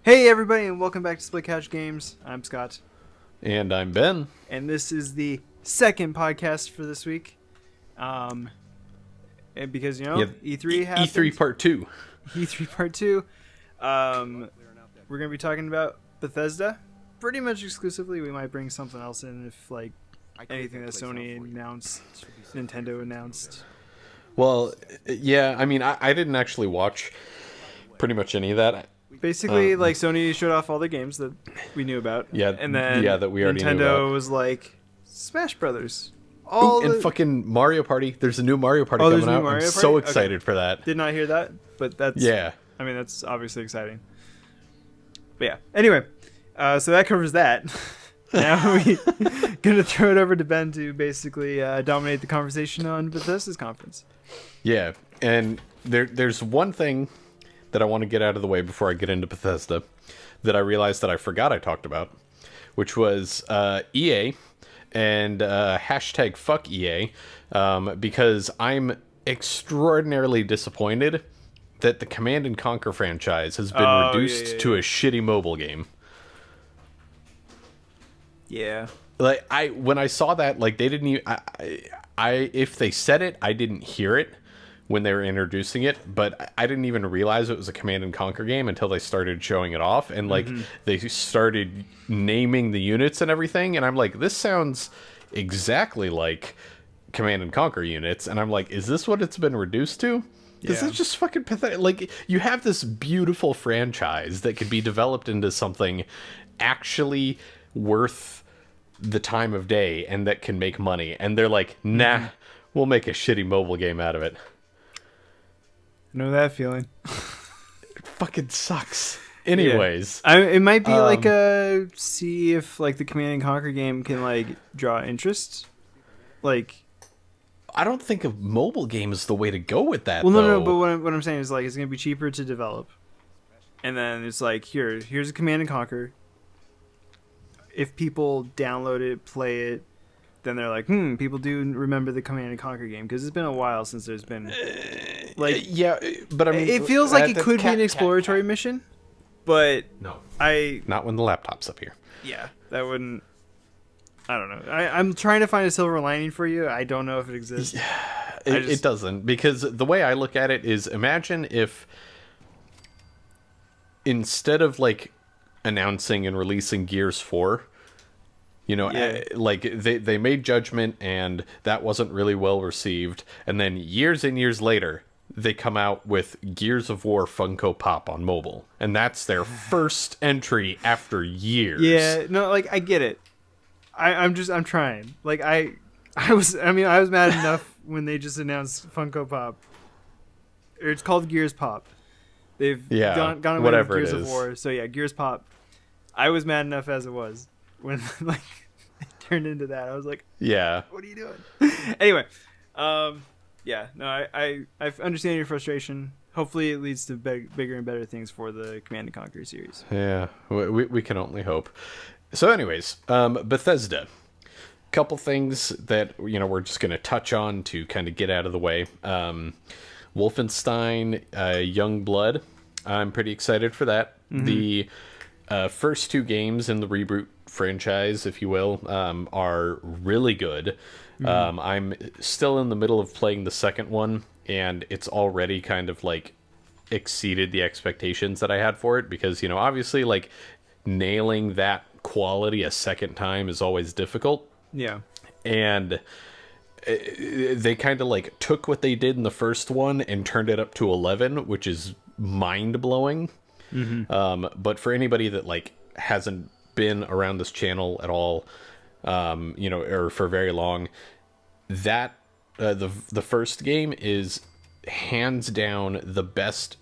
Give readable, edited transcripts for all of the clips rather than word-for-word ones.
Hey everybody, and welcome back to Split Couch Games. I'm Scott, And I'm Ben. and this is the second podcast for this week. And because E3 happened, E3 Part 2. E3 Part 2. We're gonna be talking about Bethesda, pretty much exclusively. We might bring something else in if anything that Sony announced, Nintendo announced. Well, yeah, I mean, I didn't actually watch pretty much any of that. Basically, Sony showed off all the games that we knew about. Yeah, and then that we already Nintendo knew about. was like, Smash Brothers. And fucking Mario Party. There's a new Mario Party coming out. I'm so excited for that. Did not hear that, but that's... Yeah. I mean, that's obviously exciting. But yeah. Anyway, so that covers that. Now we're going to throw it over to Ben to basically dominate the conversation on Bethesda's conference. Yeah, and there's one thing that I want to get out of the way before I get into Bethesda that I realized that I forgot I talked about, which was EA and hashtag fuck EA, because I'm extraordinarily disappointed that the Command and Conquer franchise has been reduced to a shitty mobile game. Yeah. Like when I saw that, like they didn't even, if they said it, I didn't hear it when they were introducing it, but I didn't even realize it was a Command and Conquer game until they started showing it off, and they started naming the units and everything, and I'm like, this sounds exactly like Command and Conquer units, and I'm like, is this what it's been reduced to? Because it's just fucking pathetic. Like, you have this beautiful franchise that could be developed into something actually worth the time of day and that can make money, and they're like, nah, we'll make a shitty mobile game out of it. Know that feeling. It fucking sucks. Anyways, it might be see if the Command and Conquer game can draw interest. I don't think a mobile game is the way to go with that. Well, though. no, but what I'm saying is it's gonna be cheaper to develop, and then it's here's a Command and Conquer. If people download it, play it, then they're like, people do remember the Command and Conquer game, because it's been a while since there's been yeah, but I mean, it feels like it could be an exploratory mission, but no, not when the laptop's up here. Yeah, that wouldn't. I don't know. I'm trying to find a silver lining for you. I don't know if it exists. It doesn't, because the way I look at it is, imagine if instead of announcing and releasing Gears 4, they made Judgment and that wasn't really well received, and then years and years later they come out with Gears of War Funko Pop on mobile, and that's their first entry after years. Yeah, no, I get it. I'm trying. I was mad enough when they just announced Funko Pop. Or it's called Gears Pop. They've gone away with Gears of War. So yeah, Gears Pop. I was mad enough as it was when it turned into that. I was like, yeah, what are you doing? Anyway, yeah, no, I understand your frustration. Hopefully it leads to bigger and better things for the Command and Conquer series. Yeah, we can only hope. So anyways, Bethesda. Couple things that we're just going to touch on to kind of get out of the way. Wolfenstein Young Blood. I'm pretty excited for that. Mm-hmm. The first two games in the reboot franchise, if you will, are really good. Mm-hmm. I'm still in the middle of playing the second one, and it's already kind of exceeded the expectations that I had for it, because obviously nailing that quality a second time is always difficult. Yeah. And they kind of took what they did in the first one and turned it up to 11, which is mind-blowing. Mm-hmm. But for anybody that hasn't been around this channel at all, or for very long, that the first game is hands down the best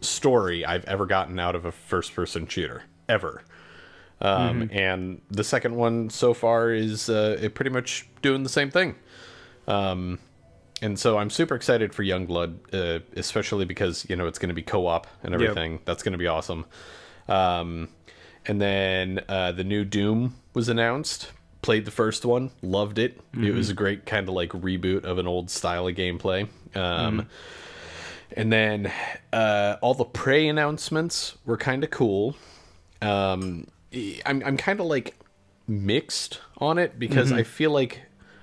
story I've ever gotten out of a first-person shooter ever. And the second one so far is pretty much doing the same thing. And so I'm super excited for Youngblood, especially because, it's going to be co-op and everything. Yep. That's going to be awesome. And then the new Doom was announced. Played the first one, loved it. Mm-hmm. It was a great kind of reboot of an old style of gameplay. And then all the Prey announcements were kind of cool. I'm kind of like mixed on it because I feel like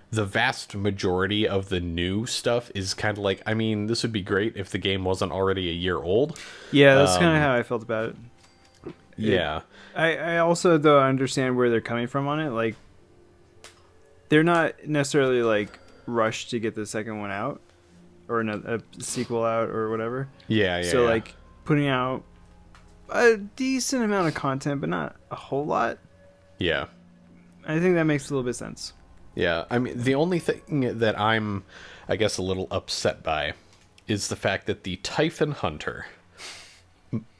the vast majority of the new stuff is kind of like, I mean, this would be great if the game wasn't already a year old. Yeah, that's kind of how I felt about it. Yeah. I also, though, understand where they're coming from on it. Like, they're not necessarily, like, rushed to get the second one out or a sequel out or whatever. Yeah. So, like, putting out a decent amount of content, but not a whole lot. Yeah. I think that makes a little bit of sense. Yeah, I mean, the only thing that I'm, I guess, a little upset by is the fact that the Typhon Hunter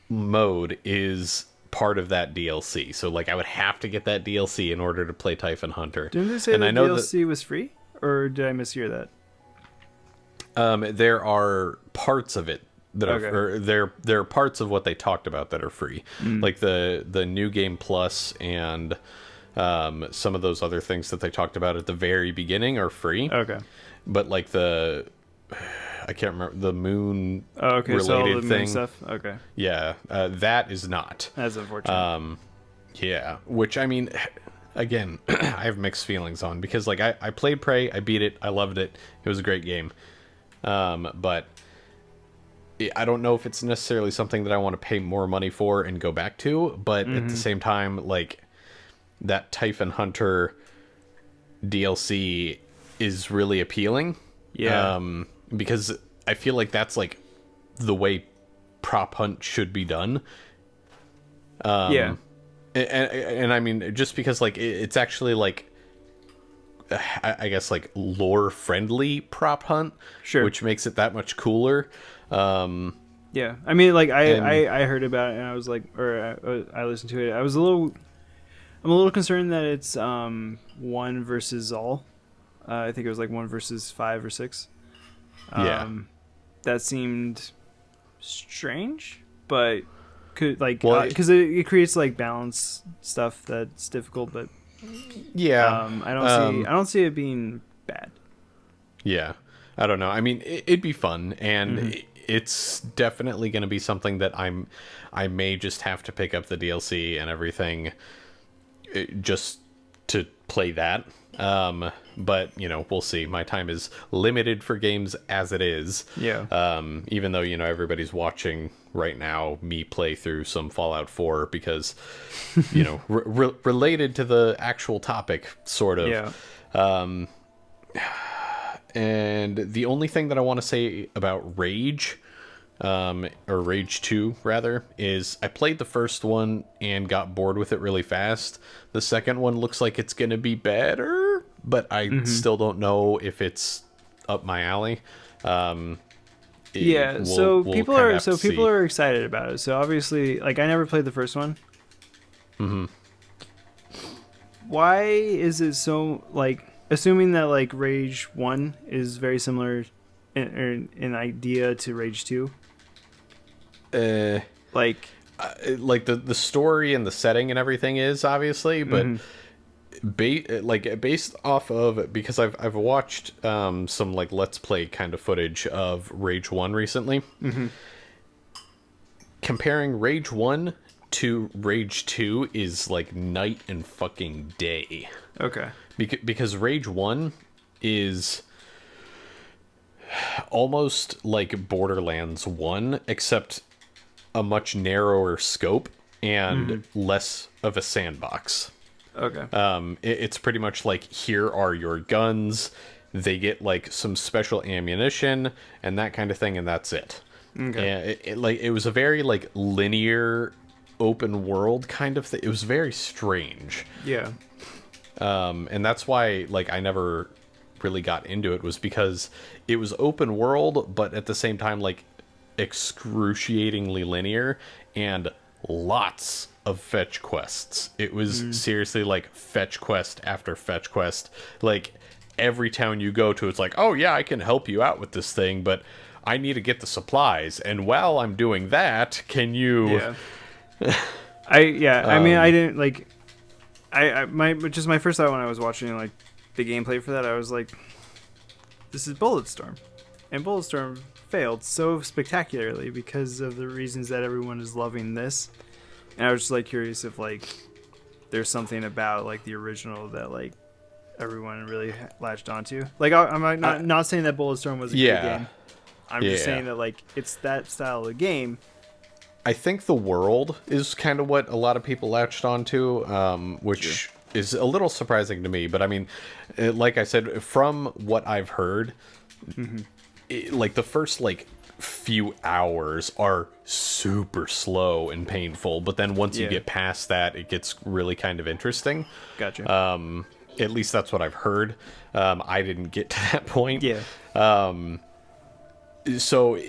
mode is part of that DLC. So, like, I would have to get that DLC in order to play Typhon Hunter. Didn't they say the DLC was free? Or did I mishear that? There are parts of it that Okay. are, or there are parts of what they talked about that are free. Like the New Game Plus and... some of those other things that they talked about at the very beginning are free. Okay. But like I can't remember the moon related so all the moon thing. stuff. Okay. Yeah, that is not. That's unfortunate. Yeah, which I mean, again, I have mixed feelings on because like I played Prey, I beat it, I loved it. It was a great game. But I don't know if it's necessarily something that I want to pay more money for and go back to, but at the same time, like, that Typhon Hunter DLC is really appealing. Yeah. Because I feel like that's like the way prop hunt should be done. Yeah. And I mean, just because like it's actually like, I guess like lore friendly prop hunt, Sure. which makes it that much cooler. Yeah. I mean, like I heard about it and I was like, or I listened to it. I'm a little concerned that it's one versus all. I think it was like 1 versus 5 or 6. Yeah. That seemed strange, but could like Well, because it creates like balance stuff that's difficult. But yeah, I don't see it being bad. yeah. I don't know. I mean, it'd be fun, and it's definitely going to be something that I may just have to pick up the DLC and everything just to play that. But you know, we'll see. My time is limited for games as it is. Yeah. Even though, you know, everybody's watching right now me play through some Fallout 4 because, you know, related to the actual topic, sort of. Yeah. And the only thing that I want to say about Rage, or Rage 2 rather, is I played the first one and got bored with it really fast. The second one looks like it's going to be better, but I still don't know if it's up my alley. Yeah, so people are excited about it. So obviously, like, I never played the first one. Why is it so, like, assuming that like Rage 1 is very similar in idea to Rage 2? Like the story and the setting and everything is obviously, but based off of, because I've watched some like Let's Play kind of footage of Rage 1 recently. Comparing Rage 1 to Rage 2 is like night and fucking day. Okay. Because Rage 1 is almost like Borderlands 1, except a much narrower scope and less of a sandbox. Okay. It's pretty much like, here are your guns. They get like some special ammunition and that kind of thing, and that's it. Okay. And it was a very like linear open world kind of thing. It was very strange. Yeah. And that's why like I never really got into it, was because it was open world, but at the same time like excruciatingly linear and lots of fetch quests. It was seriously like fetch quest after fetch quest. Like every town you go to, it's like, oh yeah, I can help you out with this thing, but I need to get the supplies. And while I'm doing that, can you... Yeah. I mean, I didn't like... my first thought when I was watching like the gameplay for that, I was like, this is Bulletstorm. and Bulletstorm failed so spectacularly because of the reasons that everyone is loving this. And I was just like curious if like there's something about like the original that like everyone really latched onto. Like I'm not saying that Bulletstorm was a good game. I'm just saying that like it's that style of game. I think the world is kind of what a lot of people latched onto, which is a little surprising to me. But I mean, like I said, from what I've heard, like the first like few hours are super slow and painful. But then once you get past that, it gets really kind of interesting. Gotcha. At least that's what I've heard. I didn't get to that point. Yeah. So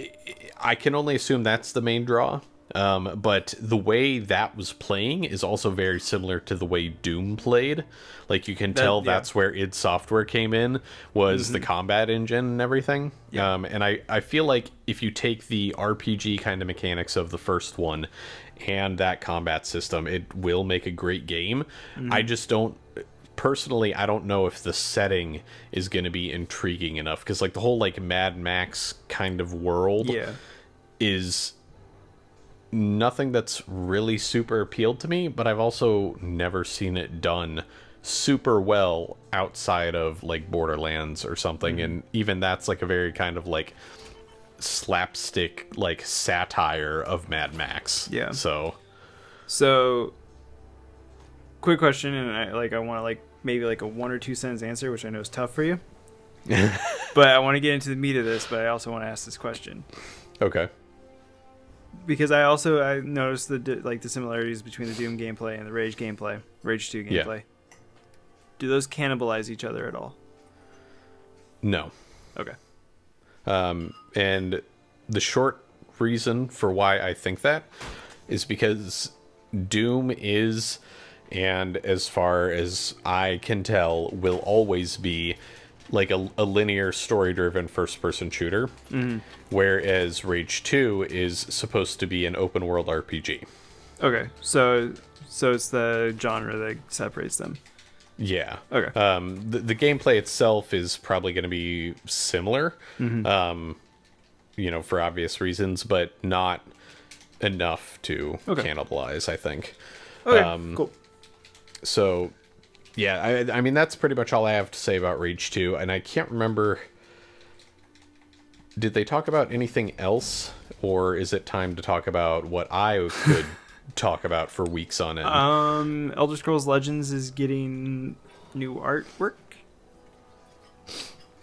I can only assume that's the main draw. But the way that was playing is also very similar to the way Doom played. Like you can tell that's where id Software came in, was the combat engine and everything. Yeah. And I feel like if you take the RPG kind of mechanics of the first one and that combat system, it will make a great game. I just don't... Personally, I don't know if the setting is going to be intriguing enough, because like the whole like Mad Max kind of world is nothing that's really super appealed to me, but I've also never seen it done super well outside of like Borderlands or something. And even that's like a very kind of like slapstick like satire of Mad Max. So quick question, and I want to like maybe like a 1 or 2 sentence answer, which I know is tough for you. But I want to get into the meat of this, but I also want to ask this question. Okay. Because I noticed the similarities between the Doom gameplay and the Rage 2 gameplay. Yeah. Do those cannibalize each other at all? No. Okay. And the short reason for why I think that is because Doom is, and as far as I can tell, will always be like a linear story-driven first-person shooter, whereas Rage 2 is supposed to be an open-world RPG. Okay, so it's the genre that separates them. Yeah. Okay. The gameplay itself is probably going to be similar, for obvious reasons, but not enough to cannibalize, I think. Okay, cool. So... yeah, I mean, that's pretty much all I have to say about Rage 2, and I can't remember... Did they talk about anything else, or is it time to talk about what I could talk about for weeks on end? Elder Scrolls Legends is getting new artwork.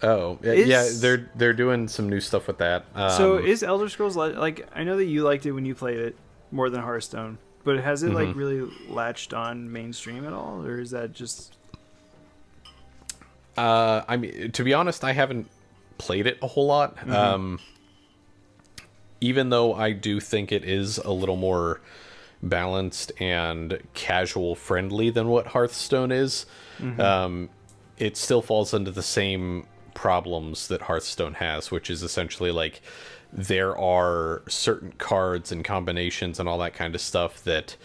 Oh, yeah, they're doing some new stuff with that. So is Elder Scrolls... like, I know that you liked it when you played it more than Hearthstone. But has it like really latched on mainstream at all, or is that just? I mean, to be honest, I haven't played it a whole lot. Even though I do think it is a little more balanced and casual friendly than what Hearthstone is, it still falls into the same problems that Hearthstone has, which is essentially like, there are certain cards and combinations and all that kind of stuff that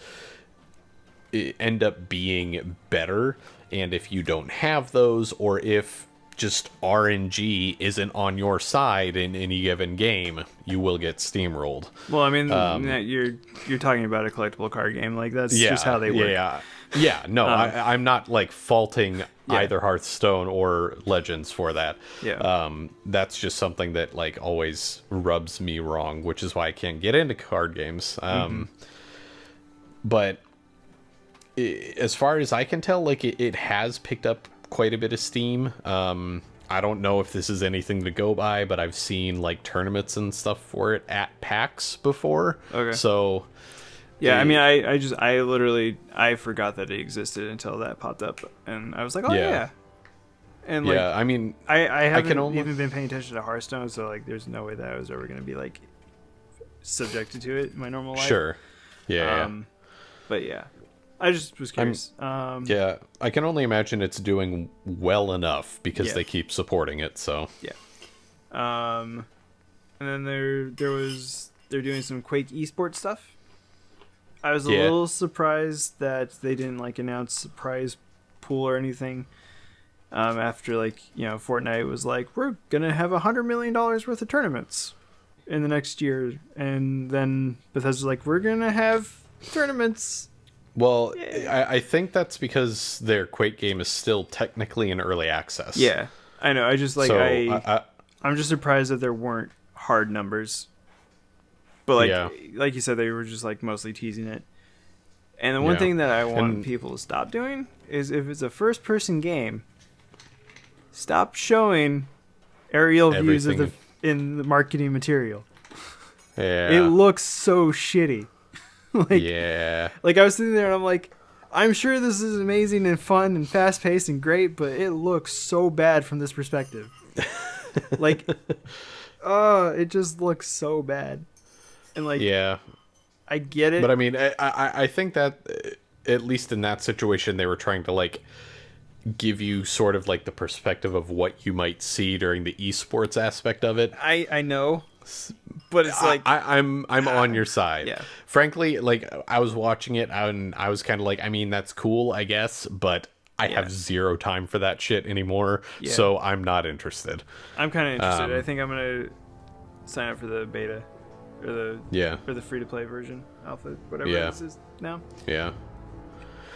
end up being better. And if you don't have those, or if just RNG isn't on your side in any given game, you will get steamrolled. Well, I mean, you're talking about a collectible card game. Like, that's just how they work. No, I'm not like faulting either Hearthstone or Legends for that. That's just something that like always rubs me wrong, which is why I can't get into card games. But as far as I can tell, like it has picked up quite a bit of steam. I don't know if this is anything to go by, but I've seen like tournaments and stuff for it at PAX before. Okay. So yeah, I mean, I literally forgot that it existed until that popped up, and I was like, oh yeah. And like, I mean, I haven't even been paying attention to Hearthstone, so like, there's no way that I was ever gonna be like subjected to it in my normal life. Sure. Yeah. But yeah, I just was curious. Yeah, I can only imagine it's doing well enough because they keep supporting it. So yeah. And then they're doing some Quake esports stuff. I was a little surprised that they didn't like announce a prize pool or anything. After Fortnite was like, we're gonna have $100 million worth of tournaments in the next year, and then Bethesda's like, we're gonna have tournaments. Well, Yeah. I think that's because their Quake game is still technically in early access. Yeah, I know. I just I'm just surprised that there weren't hard numbers. But like you said, they were just like mostly teasing it. And the one thing that I want people to stop doing is, if it's a first-person game, stop showing aerial views of in the marketing material. Yeah, it looks so shitty. Like I was sitting there and I'm like, I'm sure this is amazing and fun and fast-paced and great, but it looks so bad from this perspective. Like, it just looks so bad. And like, I get it, but I mean, I think that at least in that situation, they were trying to like give you sort of like the perspective of what you might see during the esports aspect of it. I know, but it's like I'm on your side. Yeah. Frankly, like I was watching it and I was kind of like, I mean, that's cool, I guess, but I have zero time for that shit anymore, so I'm not interested. I'm kind of interested. I think I'm gonna sign up for the beta or the free to play version, alpha, whatever this is now. Yeah.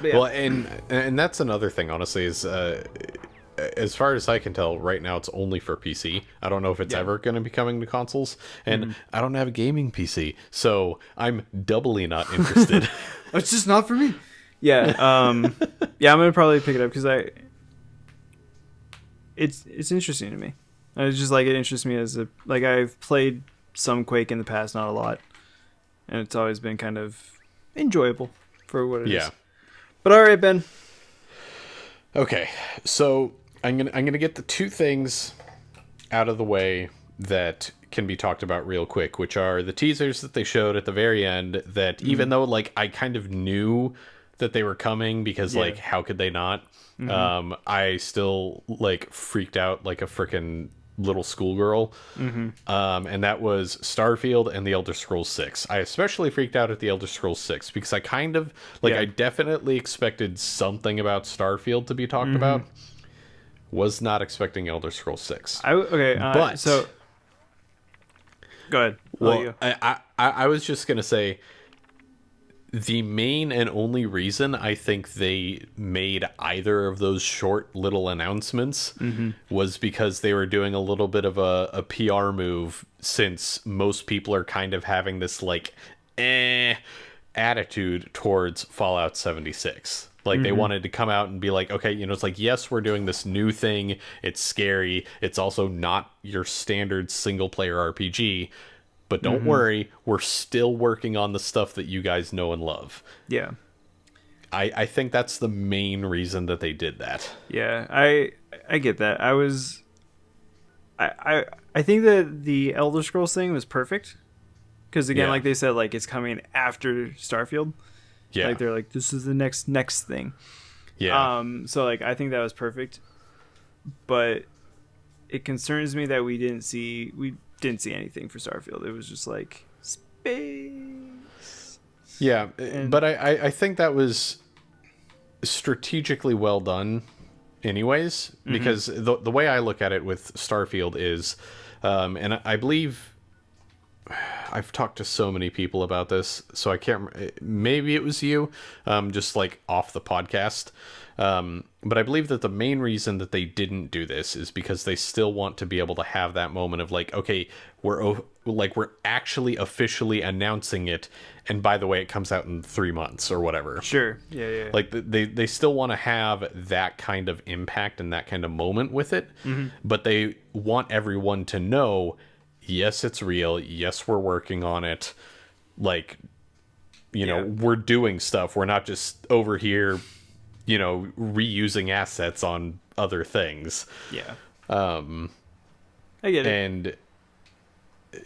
But well, and that's another thing, honestly, is as far as I can tell, right now it's only for PC. I don't know if it's ever going to be coming to consoles, and I don't have a gaming PC, so I'm doubly not interested. It's just not for me. Yeah, I'm gonna probably pick it up because it's interesting to me. It's just like, it interests me as I've played some Quake in the past, not a lot, and it's always been kind of enjoyable for what it is. But all right, Ben. Okay, so I'm gonna get the two things out of the way that can be talked about real quick, which are the teasers that they showed at the very end. That even though like I kind of knew that they were coming, because like how could they not? I still like freaked out like a freaking little schoolgirl. And that was Starfield and the Elder Scrolls 6. I especially freaked out at the Elder Scrolls 6 because I kind of like I definitely expected something about Starfield to be talked about. Was not expecting Elder Scrolls 6. But so go ahead. Well, I was just gonna say, the main and only reason I think they made either of those short little announcements was because they were doing a little bit of a PR move, since most people are kind of having this like attitude towards Fallout 76. Like they wanted to come out and be like, okay, it's like, yes, we're doing this new thing. It's scary. It's also not your standard single player RPG. But don't worry, we're still working on the stuff that you guys know and love. Yeah. I think that's the main reason that they did that. Yeah, I get that. I think that the Elder Scrolls thing was perfect. Because again, like they said, like it's coming after Starfield. Yeah. Like they're like, this is the next thing. Yeah. So like I think that was perfect. But it concerns me that we didn't see anything for Starfield. It was just like space. Yeah, but I think that was strategically well done anyways, because the way I look at it with Starfield is, and I believe I've talked to so many people about this, so I can't, maybe it was you, just like off the podcast. But I believe that the main reason that they didn't do this is because they still want to be able to have that moment of like, okay, we're actually officially announcing it, and by the way, it comes out in 3 months or whatever. Sure. Yeah. Like they still want to have that kind of impact and that kind of moment with it, but they want everyone to know, yes, it's real. Yes, we're working on it. Like, we're doing stuff. We're not just over here, reusing assets on other things. Yeah. I get it.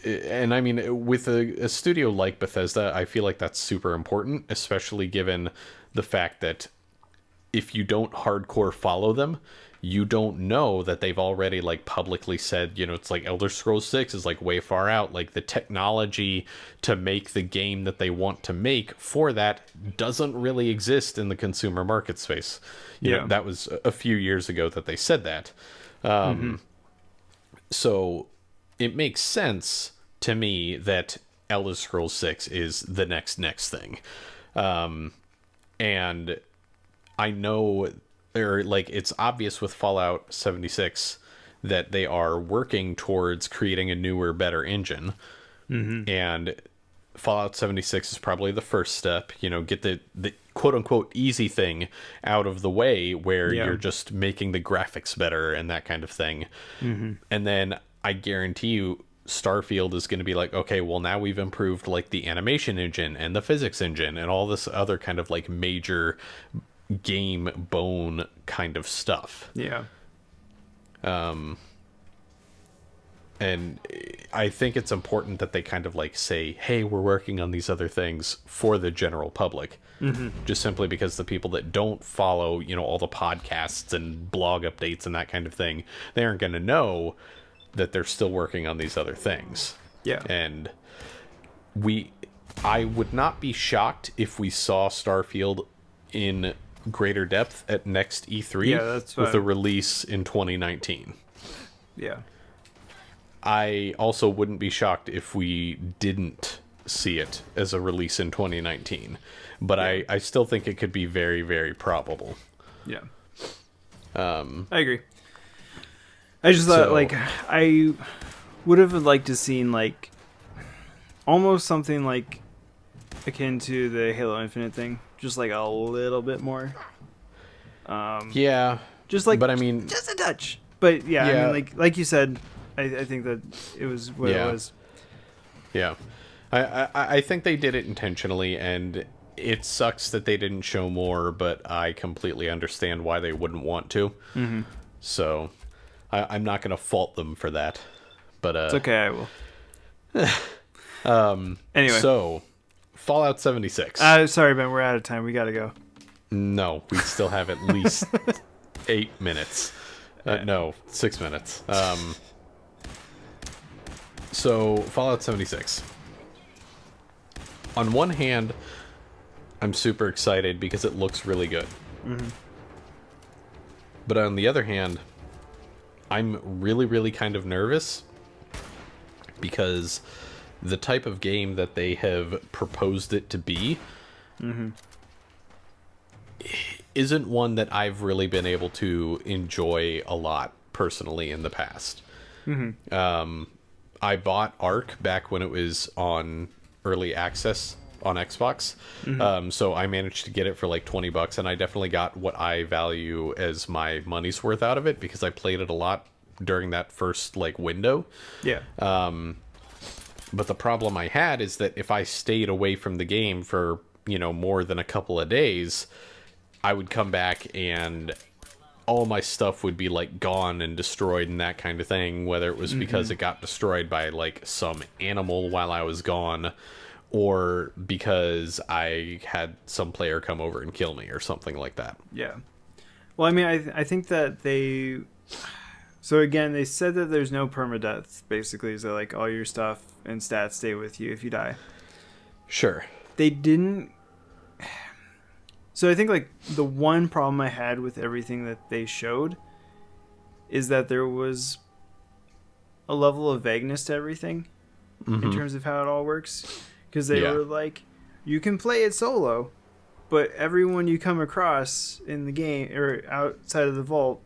And I mean, with a studio like Bethesda, I feel like that's super important, especially given the fact that if you don't hardcore follow them, you don't know that they've already like publicly said, you know, it's like Elder Scrolls 6 is like way far out. Like the technology to make the game that they want to make for that doesn't really exist in the consumer market space. You know, that was a few years ago that they said that. So it makes sense to me that Elder Scrolls 6 is the next thing. And I know, or like, it's obvious with Fallout 76 that they are working towards creating a newer, better engine. And Fallout 76 is probably the first step, you know, get the quote unquote easy thing out of the way, where you're just making the graphics better and that kind of thing. And then I guarantee you Starfield is going to be like, okay, well, now we've improved like the animation engine and the physics engine and all this other kind of like major game bone kind of stuff. And I think it's important that they kind of like say, hey, we're working on these other things for the general public. Just simply because the people that don't follow, you know, all the podcasts and blog updates and that kind of thing, they aren't going to know that they're still working on these other things. And I would not be shocked if we saw Starfield in greater depth at next E3 with a release in 2019. I also wouldn't be shocked if we didn't see it as a release in 2019, but I still think it could be very, very probable. I agree. I just thought, like, I would have liked to seen, like, almost something, like, akin to the Halo Infinite thing. Just, like, a little bit more. Just, like, but I mean... just a touch. But, I mean, like you said, I think that it was what it was. I think they did it intentionally, and it sucks that they didn't show more, but I completely understand why they wouldn't want to. So... I'm not going to fault them for that, but it's okay. I will. Anyway, so Fallout 76. Sorry, Ben, we're out of time. We got to go. No, we still have at least 8 minutes. No, 6 minutes. So Fallout 76. On one hand, I'm super excited because it looks really good. But on the other hand, I'm really, really kind of nervous because the type of game that they have proposed it to be isn't one that I've really been able to enjoy a lot personally in the past. I bought Ark back when it was on early access on Xbox. So I managed to get it for like $20, and I definitely got what I value as my money's worth out of it because I played it a lot during that first like window. But the problem I had is that if I stayed away from the game for, you know, more than a couple of days, I would come back and all my stuff would be like gone and destroyed and that kind of thing, whether it was because it got destroyed by like some animal while I was gone, or because I had some player come over and kill me or something like that. Well, I mean, I think that they... So again, they said that there's no permadeath, basically. So like all your stuff and stats stay with you if you die. Sure. They didn't... So I think like the one problem I had with everything that they showed is that there was a level of vagueness to everything in terms of how it all works. Because they were like, you can play it solo, but everyone you come across in the game or outside of the vault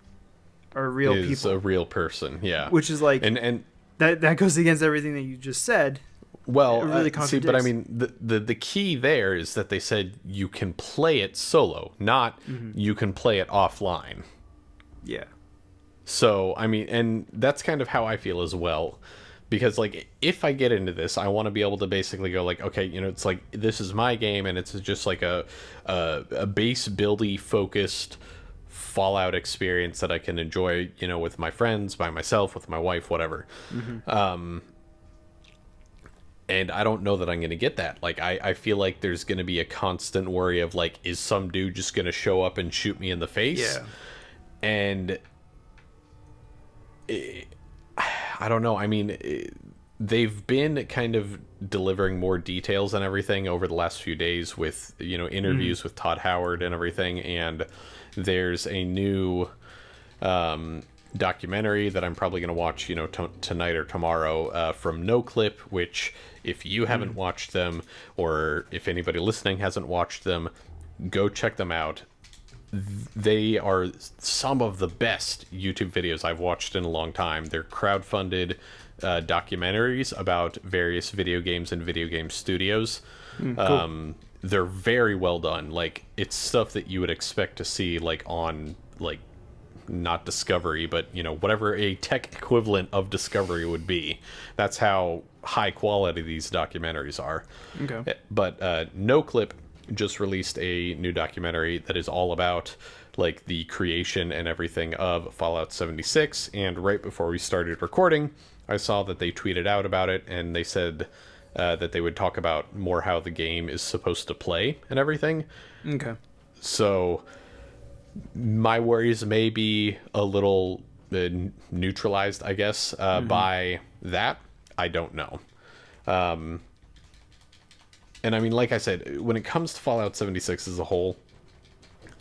are real people. Is a real person, Which is like, and that goes against everything that you just said. Well, really see, but I mean, the key there is that they said you can play it solo, not you can play it offline. So, I mean, and that's kind of how I feel as well. Because, like, if I get into this, I want to be able to basically go, like, okay, you know, it's like, this is my game, and it's just like a base buildy focused Fallout experience that I can enjoy, you know, with my friends, by myself, with my wife, whatever. And I don't know that I'm going to get that. Like, I feel like there's going to be a constant worry of, like, is some dude just going to show up and shoot me in the face? Yeah. And I don't know. I mean, they've been kind of delivering more details and everything over the last few days with, interviews with Todd Howard and everything. And there's a new documentary that I'm probably going to watch, tonight or tomorrow from No Clip, which if you haven't watched them, or if anybody listening hasn't watched them, go check them out. They are some of the best YouTube videos I've watched in a long time. They're crowdfunded documentaries about various video games and video game studios. Cool. They're very well done. Like, it's stuff that you would expect to see like on, like, not Discovery, but whatever a tech equivalent of Discovery would be. That's how high quality these documentaries are. Okay. But No Clip just released a new documentary that is all about like the creation and everything of Fallout 76. And right before we started recording, I saw that they tweeted out about it, and they said that they would talk about more how the game is supposed to play and everything. Okay. So my worries may be a little neutralized, I guess, by that. I don't know. And I mean, like I said, when it comes to Fallout 76 as a whole,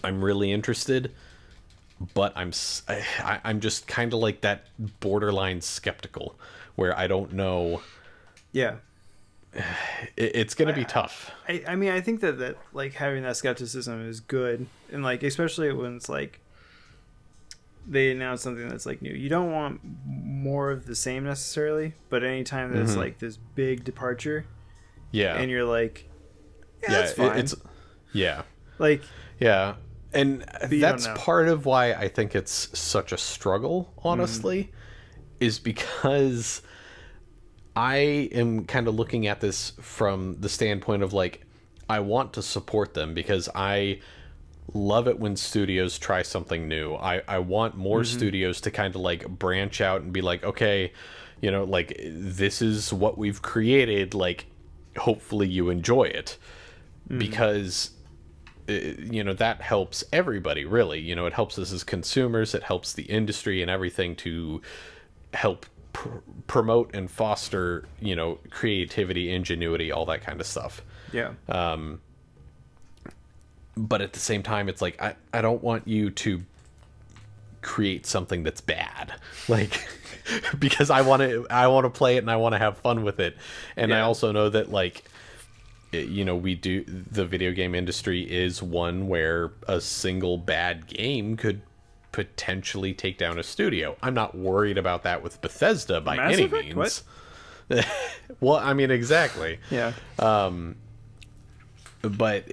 I'm really interested, but I'm just kind of like that borderline skeptical, where I don't know. Yeah. It's going to be tough. I mean, I think that like having that skepticism is good, and like especially when it's like they announce something that's like new. You don't want more of the same necessarily, but anytime that it's like this big departure, yeah, and you're like, that's fine. Yeah, like, yeah, and that's know. part of why I think it's such a struggle, honestly, is because I am kind of looking at this from the standpoint of like, I want to support them because I love it when studios try something new. I want more studios to kind of like branch out and be like, okay, like, this is what we've created, like, hopefully you enjoy it. Because that helps everybody, really. It helps us as consumers, it helps the industry and everything to help promote and foster, creativity, ingenuity, all that kind of stuff. Yeah. But at the same time, it's like, I don't want you to create something that's bad, like, because I want to play it and I want to have fun with it. And I also know that, like, the video game industry is one where a single bad game could potentially take down a studio. I'm not worried about that with Bethesda by Mass any Effect? means. What? Well, I mean, exactly. Yeah. But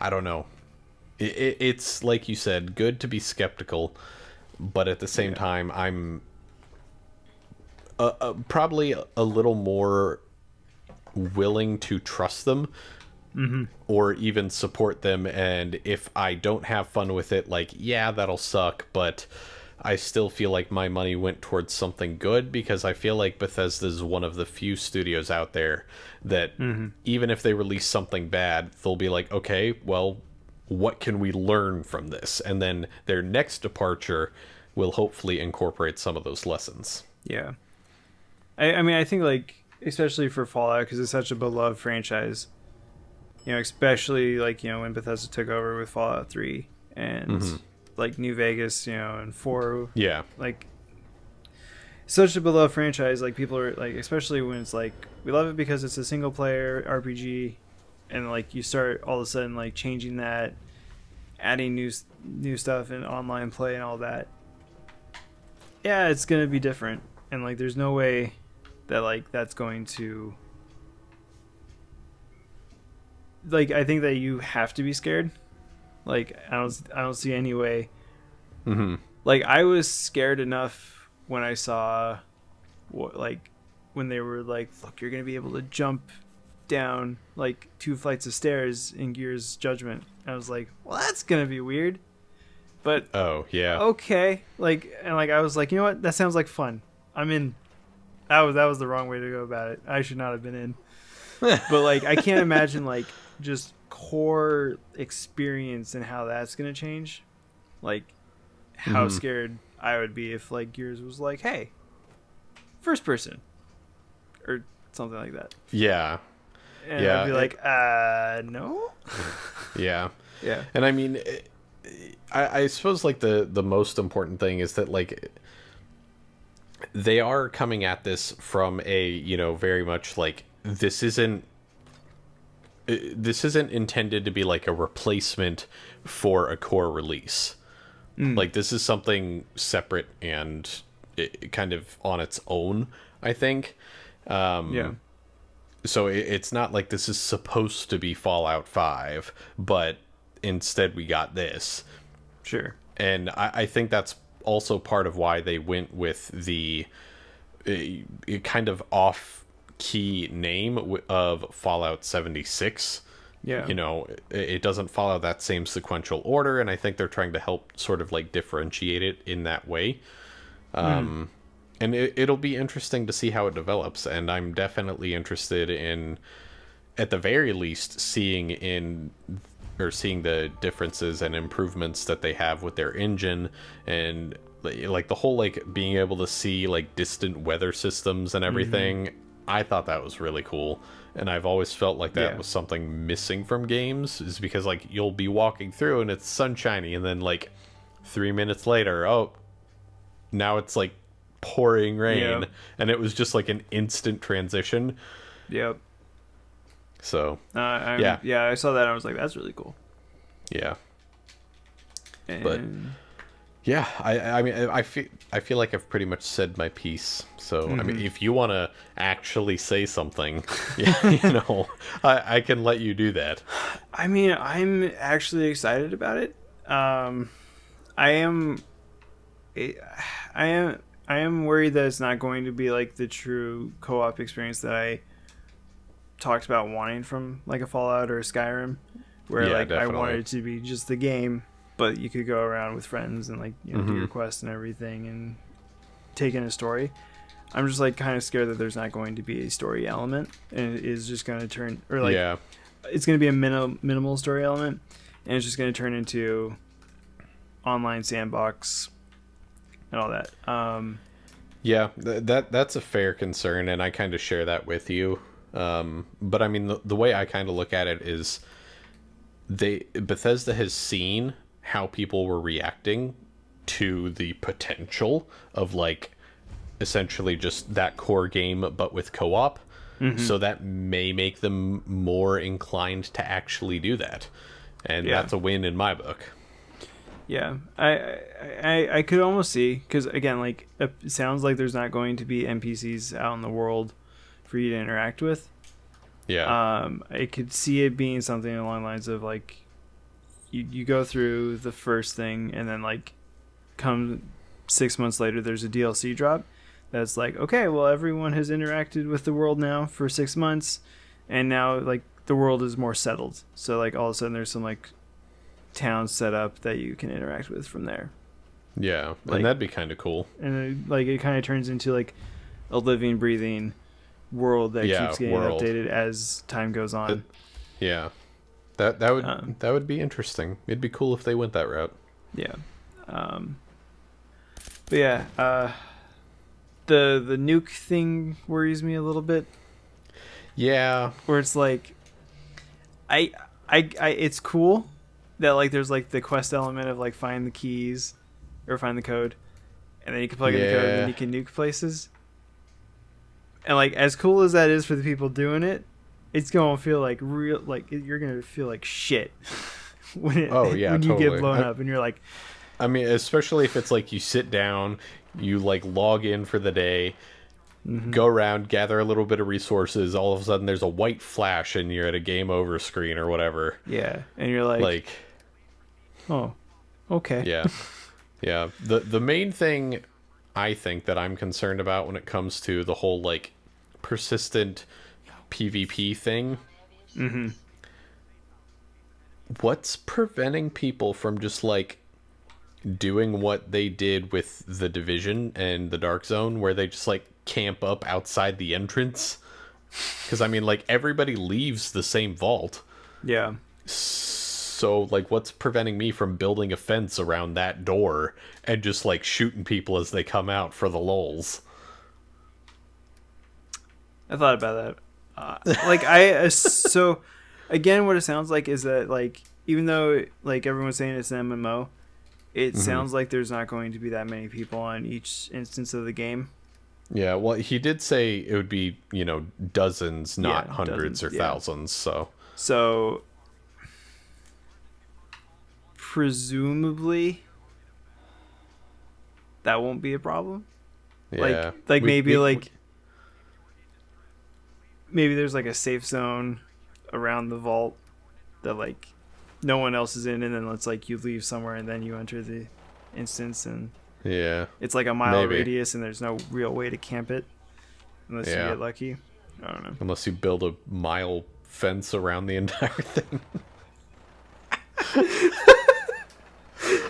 I don't know. It's like you said, good to be skeptical, but at the same time, I'm probably a little more willing to trust them, or even support them. And if I don't have fun with it, like, yeah, that'll suck, but I still feel like my money went towards something good, because I feel like Bethesda is one of the few studios out there that even if they release something bad, they'll be like, okay, well, what can we learn from this? And then their next departure will hopefully incorporate some of those lessons. Yeah. I mean, I think, like, especially for Fallout, because it's such a beloved franchise, especially, like, when Bethesda took over with Fallout 3 and, like, New Vegas, and 4. Yeah. Like, such a beloved franchise. Like, people are, like, especially when it's, like, we love it because it's a single-player RPG, and, like, you start all of a sudden, like, changing that, adding new stuff and online play and all that. Yeah, it's going to be different. And, like, there's no way that, like, that's going to, like, I think that you have to be scared. Like, I don't see any way. Like, I was scared enough when I saw like, when they were like, look, you're gonna be able to jump down like 2 flights of stairs in Gears Judgment. I was like, well, that's gonna be weird, but oh yeah, okay. Like, and like, I was like, you know what, that sounds like fun, I'm in. That was the wrong way to go about it. I should not have been in. But, like, I can't imagine, like, just core experience and how that's gonna change. Like, how scared I would be if like Gears was like, hey, first person or something like that. Yeah. And Yeah. I'd be like, no. Yeah. Yeah. And I mean, I suppose like the most important thing is that like they are coming at this from a, you know, very much like this isn't intended to be like a replacement for a core release. Like this is something separate and kind of on its own, I think. Yeah. So it's not like this is supposed to be Fallout 5, but instead we got this. Sure. And I think that's also part of why they went with the kind of off-key name of Fallout 76. Yeah. You know, it doesn't follow that same sequential order, and I think they're trying to help sort of like differentiate it in that way. And it'll be interesting to see how it develops, and I'm definitely interested in, at the very least, seeing the differences and improvements that they have with their engine, and like the whole like being able to see like distant weather systems and everything. I thought that was really cool, and I've always felt like that was something missing from games, is because like you'll be walking through and it's sunshiny, and then like 3 minutes later, oh, now it's like pouring rain. And it was just like an instant transition. Yep. So I saw that and I was like, that's really cool. Yeah. And But yeah, I mean, I feel like I've pretty much said my piece. So I mean, if you want to actually say something, you know, I can let you do that. I mean, I'm actually excited about it. I am worried that it's not going to be like the true co-op experience that I talked about wanting from like a Fallout or a Skyrim, where like definitely. I wanted it to be just the game, but you could go around with friends and like, you know, do your quests and everything and take in a story. I'm just like kind of scared that there's not going to be a story element, and it is just going to turn, or like it's going to be a minimal story element, and it's just going to turn into online sandbox and all that. Yeah, that's a fair concern, and I kind of share that with you. But I mean, the way I kind of look at it is, Bethesda has seen how people were reacting to the potential of like essentially just that core game, but with co-op. So that may make them more inclined to actually do that, and that's a win in my book. Yeah, I could almost see, because again, like it sounds like there's not going to be NPCs out in the world for you to interact with. Yeah. I could see it being something along the lines of like you go through the first thing, and then like come 6 months later there's a DLC drop that's like, okay, well, everyone has interacted with the world now for 6 months, and now like the world is more settled, so like all of a sudden there's some like towns set up that you can interact with from there. Yeah, like, and that'd be kind of cool. And it kind of turns into like a living, breathing world that keeps getting updated as time goes on. Yeah, that would be interesting. It'd be cool if they went that route. Yeah. But yeah, the nuke thing worries me a little bit. Yeah, where it's like, I it's cool that like there's like the quest element of like find the keys or find the code, and then you can plug in the code and then you can nuke places. And like as cool as that is for the people doing it, it's gonna feel like real, like you're gonna feel like shit when you get blown up, and you're like, I mean, especially if it's like you sit down, you like log in for the day, go around, gather a little bit of resources, all of a sudden there's a white flash and you're at a game over screen or whatever. Yeah, and you're like oh, okay. Yeah. The main thing I think that I'm concerned about when it comes to the whole like persistent PvP thing, what's preventing people from just like doing what they did with the Division and the Dark Zone, where they just like camp up outside the entrance? Because I mean, like everybody leaves the same vault. Yeah. So, like, what's preventing me from building a fence around that door and just, like, shooting people as they come out for the lulz? I thought about that. So again, what it sounds like is that, like, even though, like, everyone's saying it's an MMO, it sounds like there's not going to be that many people on each instance of the game. Yeah, well, he did say it would be, dozens, not Yeah, hundreds dozens, or thousands, so... So, presumably, that won't be a problem. Yeah. Maybe there's, like, a safe zone around the vault that, like, no one else is in, and then it's like you leave somewhere and then you enter the instance, and yeah, it's like a mile radius and there's no real way to camp it unless you get lucky. I don't know. Unless you build a mile fence around the entire thing.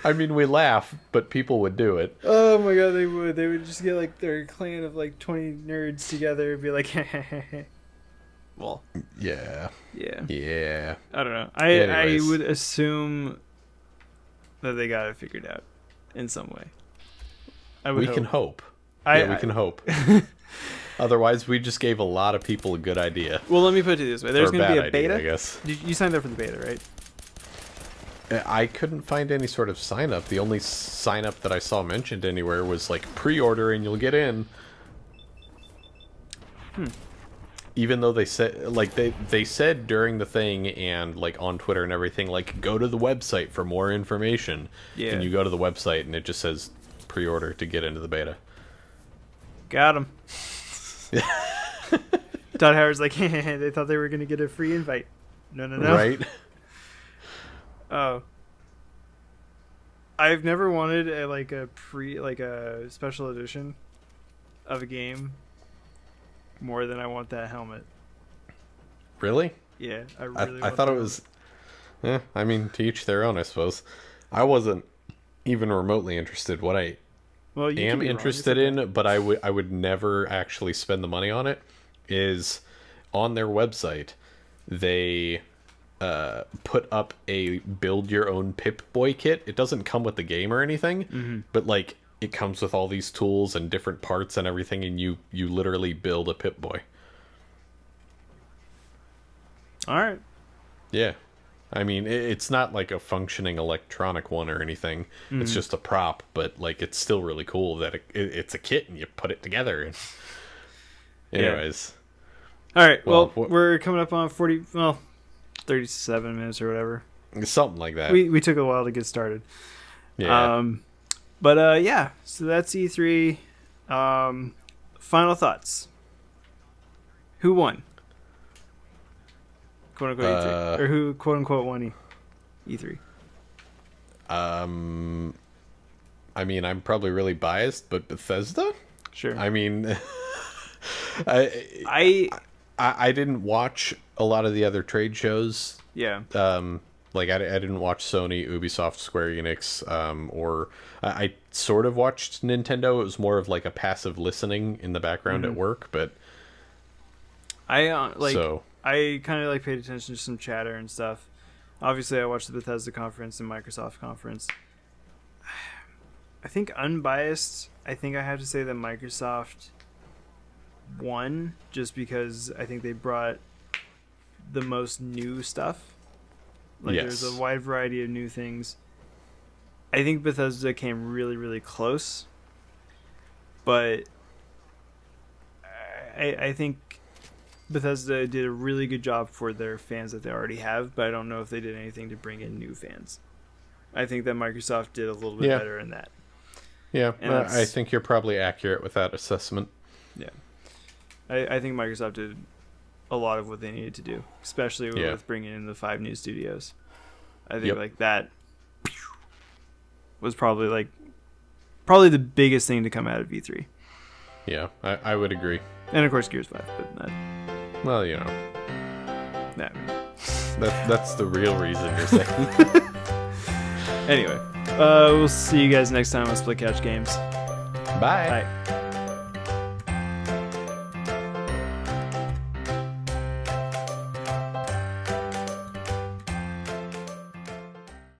I mean, we laugh, but people would do it. Oh my god, they would. They would just get, like, their clan of, like, 20 nerds together and be like, well, yeah. I don't know. I would assume that they got it figured out in some way. We can hope. We can hope. Otherwise, we just gave a lot of people a good idea. Well, let me put it this way: there's going to be a beta. I guess You signed up for the beta, right? I couldn't find any sort of sign up. The only sign up that I saw mentioned anywhere was like pre-order and you'll get in. Even though they said, like, they said during the thing and, like, on Twitter and everything, like, go to the website for more information. Yeah. And you go to the website and it just says pre-order to get into the beta. Got him. Todd Howard's like, they thought they were going to get a free invite. No. Right? Oh. I've never wanted a special edition of a game more than I want that helmet. Really? Yeah, I thought it was... I mean, to each their own, I suppose. I wasn't even remotely interested. What I am interested in, but I would never actually spend the money on it, is on their website, they put up a build-your-own Pip-Boy kit. It doesn't come with the game or anything, but, like, it comes with all these tools and different parts and everything, and you literally build a Pip-Boy. Alright. Yeah. I mean, it's not like a functioning electronic one or anything. It's just a prop, but, like, it's still really cool that it's a kit and you put it together. And... Anyways. Yeah. Alright, well, we're coming up on 37 minutes or whatever. Something like that. We took a while to get started. Yeah. Yeah, so that's E3. Final thoughts. Who won? Quote unquote E3. Or who quote unquote won E3? I mean, I'm probably really biased, but Bethesda? Sure. I mean, I didn't watch a lot of the other trade shows. Yeah. Like, I didn't watch Sony, Ubisoft, Square Enix, or I sort of watched Nintendo. It was more of like a passive listening in the background at work, but I kind of like paid attention to some chatter and stuff. Obviously, I watched the Bethesda conference and Microsoft conference. I think unbiased, I think I have to say that Microsoft won just because I think they brought the most new stuff. Like, yes. There's a wide variety of new things. I think Bethesda came really, really close. But I think Bethesda did a really good job for their fans that they already have, but I don't know if they did anything to bring in new fans. I think that Microsoft did a little bit better in that. Yeah, I think you're probably accurate with that assessment. Yeah. I think Microsoft did a lot of what they needed to do, especially with bringing in the 5 new studios. I think like that was probably the biggest thing to come out of E3. Yeah, I would agree. And of course Gears 5, but that, well, you know, that that's the real reason you're saying. Anyway, we'll see you guys next time on Split Couch Games. Bye. Bye.